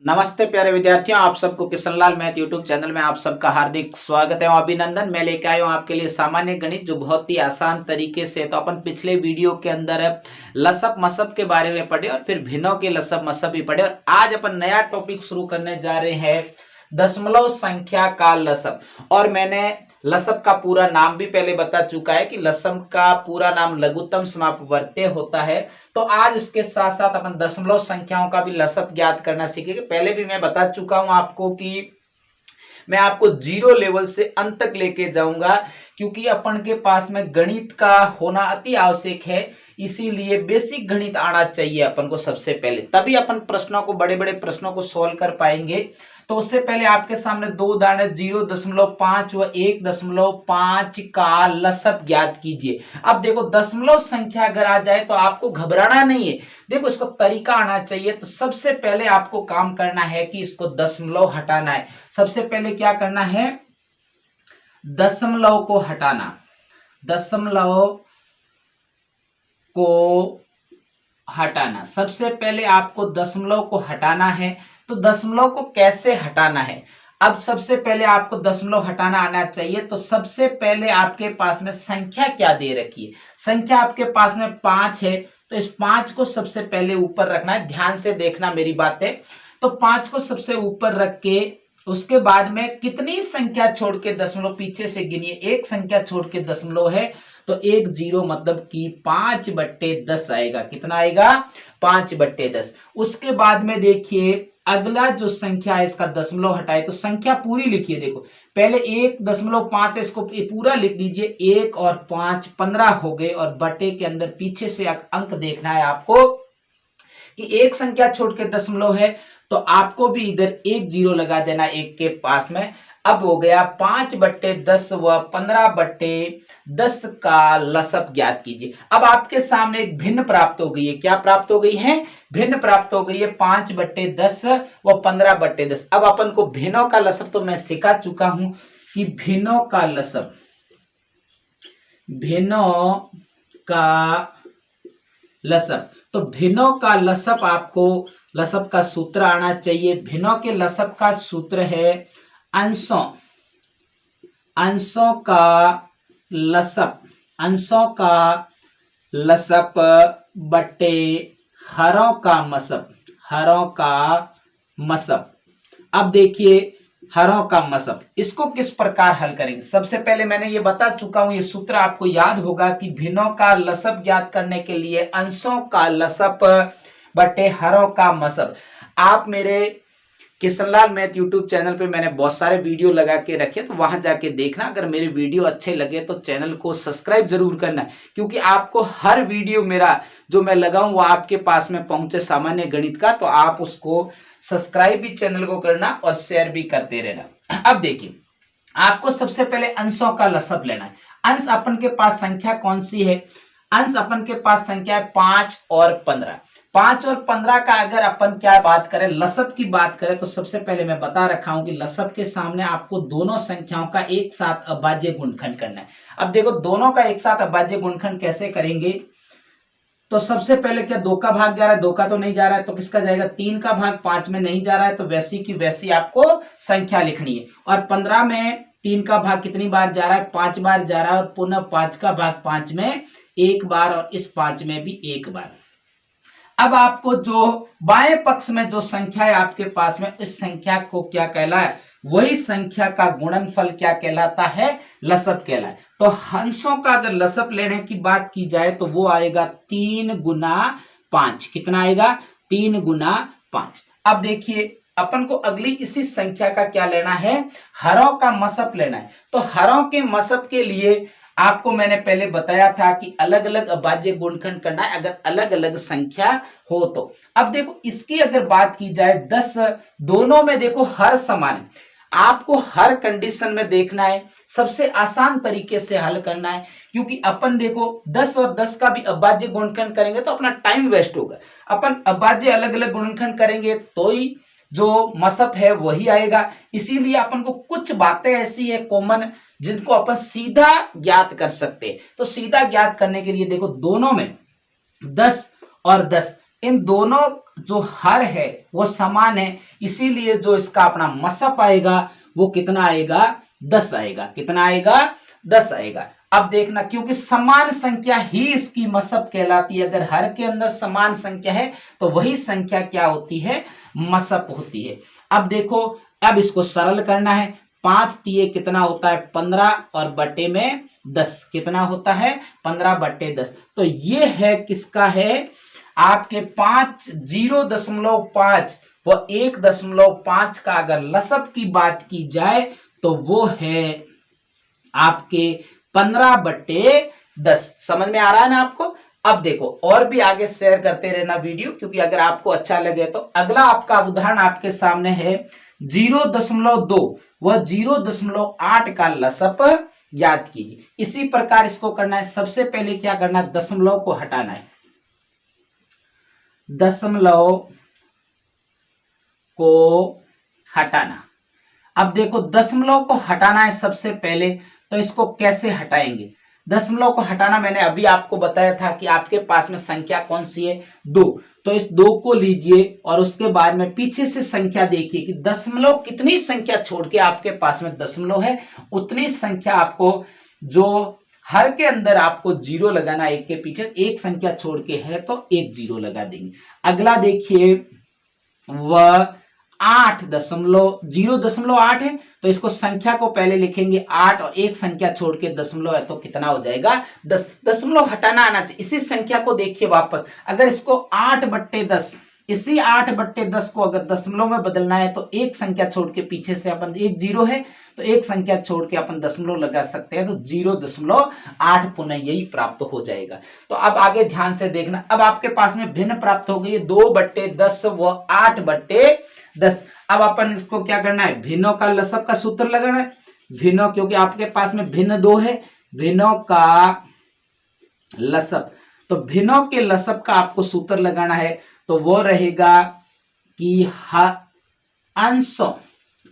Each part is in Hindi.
नमस्ते प्यारे विद्यार्थियों, आप सबको किशनलाल मैथ यूट्यूब चैनल में आप सबका हार्दिक स्वागत है और अभिनंदन। मैं लेके आया हूँ आपके लिए सामान्य गणित जो बहुत ही आसान तरीके से। तो अपन पिछले वीडियो के अंदर लसप मसप के बारे में पढ़े और फिर भिन्नों के लसप मसप भी पढ़े और आज अपन नया टॉपिक शुरू करने जा रहे हैं, दशमलव संख्या का लसप। और मैंने लसप का पूरा नाम भी पहले बता चुका है कि लसप का पूरा नाम लघुत्तम समापवर्त्य होता है। तो आज इसके साथ साथ अपन दशमलव संख्याओं का भी लसप ज्ञात करना सीखेंगे। पहले भी मैं बता चुका हूं आपको कि मैं आपको जीरो लेवल से अंत तक लेके जाऊंगा, क्योंकि अपन के पास में गणित का होना अति आवश्यक है। इसीलिए बेसिक गणित आना चाहिए अपन को सबसे पहले, तभी अपन प्रश्नों को, बड़े बड़े प्रश्नों को सोल्व कर पाएंगे। तो उससे पहले आपके सामने दो उदाहरण 0.5 व 1.5 का लसप ज्ञात कीजिए। अब देखो, दशमलव संख्या अगर आ जाए तो आपको घबराना नहीं है। देखो, इसको तरीका आना चाहिए। तो सबसे पहले आपको काम करना है कि इसको दशमलव हटाना है। सबसे पहले क्या करना है? दशमलव को हटाना। दशमलव को हटाना, सबसे पहले आपको दशमलव को हटाना है। तो दशमलव को कैसे हटाना है? अब सबसे पहले आपको दशमलव हटाना आना चाहिए। तो सबसे पहले आपके पास में संख्या क्या दे रखी है? संख्या आपके पास में 5 है। तो इस 5 को सबसे पहले ऊपर रखना है। ध्यान से देखना मेरी बातें। तो 5 को सबसे ऊपर रख के उसके बाद में कितनी संख्या छोड़ के दशमलव पीछे से गिनिए। एक संख्या छोड़ के दशमलव है तो 1 0 मतलब कि 5/10 आएगा। कितना आएगा? 5/10। उसके बाद में देखिए, अगला जो संख्या है इसका दशमलव हटाए तो संख्या पूरी लिखिए। देखो, पहले 1.5 है, इसको पूरा लिख दीजिए। 1 और 5 15 हो गए और बटे के अंदर पीछे से अंक देखना है आपको कि एक संख्या छोड़ के दशमलव है तो आपको भी इधर 1 0 लगा देना एक के पास में। अब हो गया 5/10 व 15/10 का लसप ज्ञात कीजिए। अब आपके सामने एक भिन्न प्राप्त हो गई है। क्या प्राप्त हो गई है? भिन्न प्राप्त हो गई है, 5/10 व 15/10। अब अपन को भिन्नों का लसप तो मैं सिखा चुका हूं कि भिन्नों का लसप, भिन्नों का लसप। तो भिन्नों का लसप, आपको लसप का सूत्र आना चाहिए। भिन्नों के लसप का सूत्र है अंशों का लसप, अंशों का लसप बटे हरों का मसप, हरों का मसप। अब देखिए, हरों का मसप, इसको किस प्रकार हल करेंगे? सबसे पहले मैंने ये बता चुका हूं, ये सूत्र आपको याद होगा कि भिन्नों का लसप ज्ञात करने के लिए अंशों का लसप बटे हरों का मसप। आप मेरे किशनलाल मैथ यूट्यूब चैनल पे मैंने बहुत सारे वीडियो लगा के रखे, तो वहां जाके देखना। अगर मेरे वीडियो अच्छे लगे तो चैनल को सब्सक्राइब जरूर करना, क्योंकि आपको हर वीडियो मेरा जो मैं लगाऊं वो आपके पास में पहुंचे सामान्य गणित का। तो आप उसको सब्सक्राइब भी चैनल को करना और शेयर भी करते रहना। अब देखिए, आपको सबसे पहले अंशों का लसप लेना है। अंश अपन के पास संख्या कौन सी है? अंश अपन के पास संख्या है 5 और 15। 5 और 15 का अगर अपन क्या बात करें, लसप की बात करें, तो सबसे पहले मैं बता रखा हूं कि लसप के सामने आपको दोनों संख्याओं का एक साथ अभाज्य गुणनखंड करना है। अब देखो, दोनों का एक साथ अभाज्य गुणनखंड कैसे करेंगे? तो सबसे पहले क्या 2 का भाग जा रहा है? 2 का तो नहीं जा रहा है, तो किसका जाएगा? 3 का भाग 5 में नहीं जा रहा है, तो वैसी की वैसी आपको संख्या लिखनी है। और 15 में 3 का भाग कितनी बार जा रहा है? 5 बार जा रहा है। और पुनः 5 का भाग 5 में 1 बार और इस 5 में भी 1 बार। अब आपको जो बाएं पक्ष में जो संख्या है आपके पास में, इस संख्या को क्या कहलाए? वही संख्या का गुणनफल क्या कहलाता है? लसप कहलाए। तो अंशों का अगर लसप लेने की बात की जाए तो वो आएगा 3 गुना 5। कितना आएगा? 3 गुना 5। अब देखिए, अपन को अगली इसी संख्या का क्या लेना है? हरों का मसप लेना है। तो हरों के मसप के लिए आपको मैंने पहले बताया था कि अलग अलग अभाज्य गुणनखंड करना है अगर अलग अलग संख्या हो तो। अब देखो, इसकी अगर बात की जाए 10, दोनों में देखो हर समान है। आपको हर कंडीशन में देखना है, सबसे आसान तरीके से हल करना है, क्योंकि अपन देखो 10 और 10 का भी अभाज्य गुणनखंड करेंगे तो अपना टाइम वेस्ट होगा। अपन अभाज्य अलग अलग गुणनखंड करेंगे तो ही जो मसप है वही आएगा। इसीलिए अपन को कुछ बातें ऐसी है कॉमन जिनको अपन सीधा ज्ञात कर सकते हैं। तो सीधा ज्ञात करने के लिए देखो, दोनों में 10 और 10, इन दोनों जो हर है वो समान है, इसीलिए जो इसका अपना मसप आएगा वो कितना आएगा, 10 आएगा। कितना आएगा, 10 आएगा। अब देखना, क्योंकि समान संख्या ही इसकी मसप कहलाती है। अगर हर के अंदर समान संख्या है तो वही संख्या क्या होती है, मसप होती है। अब देखो, अब इसको सरल करना है। 5 तिये कितना होता है, 15 और बटे में 10 कितना होता है, 15 बटे 10। तो ये है किसका है, आपके 5 0.5 व 1.5 का अगर लसप की बात की जाए तो वो है आपके 15 बटे 10। समझ में आ रहा है ना आपको। अब देखो, और भी आगे शेयर करते रहना वीडियो, क्योंकि अगर आपको अच्छा लगे तो। अगला आपका उदाहरण आपके सामने है 0.2 व 0.8 का लसप याद कीजिए। इसी प्रकार इसको करना है। सबसे पहले क्या करना है, दशमलव को हटाना है। दशमलव को हटाना। अब देखो, दशमलव को हटाना है सबसे पहले, तो इसको कैसे हटाएंगे। दशमलव को हटाना मैंने अभी आपको बताया था कि आपके पास में संख्या कौन सी है, 2। तो इस 2 को लीजिए और उसके बाद में पीछे से संख्या देखिए कि दशमलव कितनी संख्या छोड़ के आपके पास में दशमलव है, उतनी संख्या आपको, जो हर के अंदर आपको 0 लगाना, एक के पीछे एक संख्या छोड़ के है तो एक 0 लगा देंगे। अगला देखिए, वह 0.8 है, तो इसको संख्या को पहले लिखेंगे 8 और एक संख्या छोड़ के दशमलव है तो कितना हो जाएगा, 10। दशमलव हटाना आना चाहिए। इसी संख्या को देखिए वापस, अगर इसको 8 बट्टे 10, इसी 8 बट्टे 10 को अगर दशमलव में बदलना है तो एक संख्या छोड़ के पीछे से अपन, एक 0 है तो एक संख्या छोड़ के अपन दशमलव लगा सकते हैं, तो 0.8 पुनः यही प्राप्त हो जाएगा। तो अब आगे ध्यान से देखना। अब आपके पास में भिन्न प्राप्त हो गई, 2 बट्टे 10 व 8 बट्टे 10। अब अपन इसको क्या करना है, भिन्नों का लसब का सूत्र लगाना है। भिन्नों, क्योंकि आपके पास में भिन्न 2 है, भिन्नों का लसब। तो भिन्नों के लसब का आपको सूत्र लगाना है, तो वो रहेगा कि अंशों,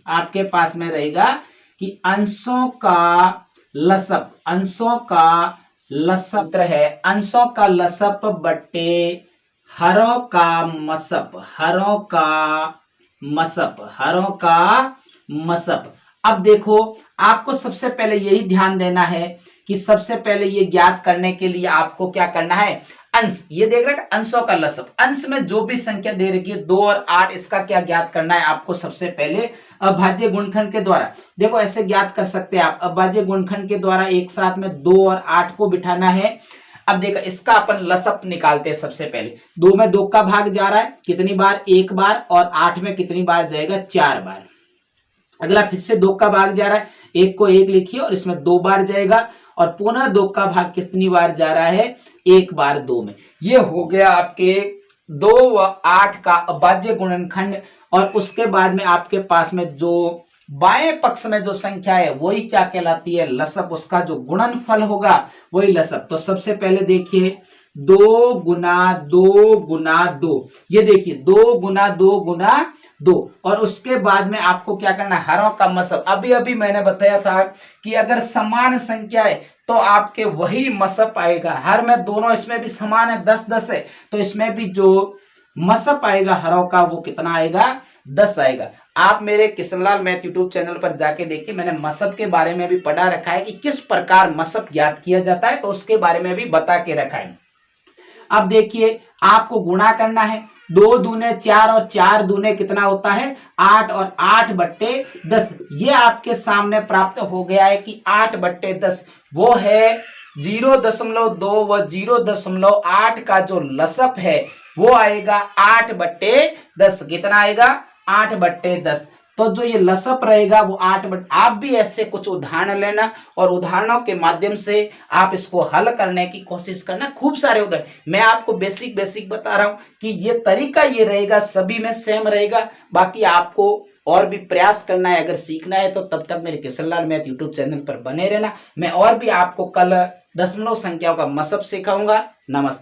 आपके पास में रहेगा कि अंशों का लसब, अंशों का लसब है अंशों का लसब बट्टे हरों का मसब, हरों का मसब, हरों का मसब। अब देखो, आपको सबसे पहले यही ध्यान देना है कि सबसे पहले ये ज्ञात करने के लिए आपको क्या करना है, अंश, ये देख रहे हैं अंशों का लसब, अंश में जो भी संख्या दे रखी है 2 और 8, इसका क्या ज्ञात करना है आपको, सबसे पहले अभाज्य गुणनखंड के द्वारा। देखो ऐसे ज्ञात कर सकते हैं आप, अभाज्य गुणनखंड के द्वारा एक साथ में 2 और 8 को बिठाना है। अब देखो इसका अपन लसब निकालते हैं। सबसे पहले 2 में 2 का भाग जा रहा है कितनी बार, 1 बार, और 8 में कितनी बार जाएगा, 4 बार। अगला फिर से 2 का भाग जा रहा है, 1 को 1 लिखिए और इसमें 2 बार जाएगा, और पुनः 2 का भाग कितनी बार जा रहा है, 1 बार 2 में। ये हो गया आपके 2 व 8 का अभाज्य गुणनखंड। और उसके बाद में आपके पास में जो बाएं पक्ष में जो संख्या है वही क्या कहलाती है, लसब, उसका जो गुणनफल होगा वही लसब। तो सबसे पहले देखिए 2 गुना 2 गुना 2, ये देखिए 2 गुना 2 गुना 2, और उसके बाद में आपको क्या करना है, हरों का मसब। अभी अभी मैंने बताया था कि अगर समान संख्या है तो आपके वही मसब आएगा। हर में दोनों इसमें भी समान है, 10 10 है, तो इसमें भी जो मसब आएगा हरों का वो कितना आएगा, 10 आएगा। आप मेरे किशनलाल मैथ यूट्यूब चैनल पर जाके देखिए, मैंने मसब के बारे में भी पढ़ा रखा है कि किस प्रकार मसब ज्ञात किया जाता है, तो उसके बारे में भी बता के रखा है। अब देखिए आपको गुणा करना है, 2 दूने 4 और 4 दूने कितना होता है, 8, और 8 बट्टे 10। ये आपके सामने प्राप्त हो गया है कि 8 बट्टे 10 वो है 0.2 व 0.8 का जो लसब है वो आएगा 8 बट्टे 10। कितना आएगा, 8 बट्टे 10। तो जो ये लसब रहेगा वो 8 बट्टे। आप भी ऐसे कुछ उदाहरण लेना और उदाहरणों के माध्यम से आप इसको हल करने की कोशिश करना। खूब सारे उदाहरण मैं आपको बेसिक बता रहा हूं कि ये तरीका ये रहेगा, सभी में सेम रहेगा। बाकी आपको और भी प्रयास करना है, अगर सीखना है तो तब तक मेरे किशनलाल मैथ यूट्यूब चैनल पर बने रहना। मैं और भी आपको कल दशमलव संख्याओं का मसब सिखाऊंगा। नमस्ते।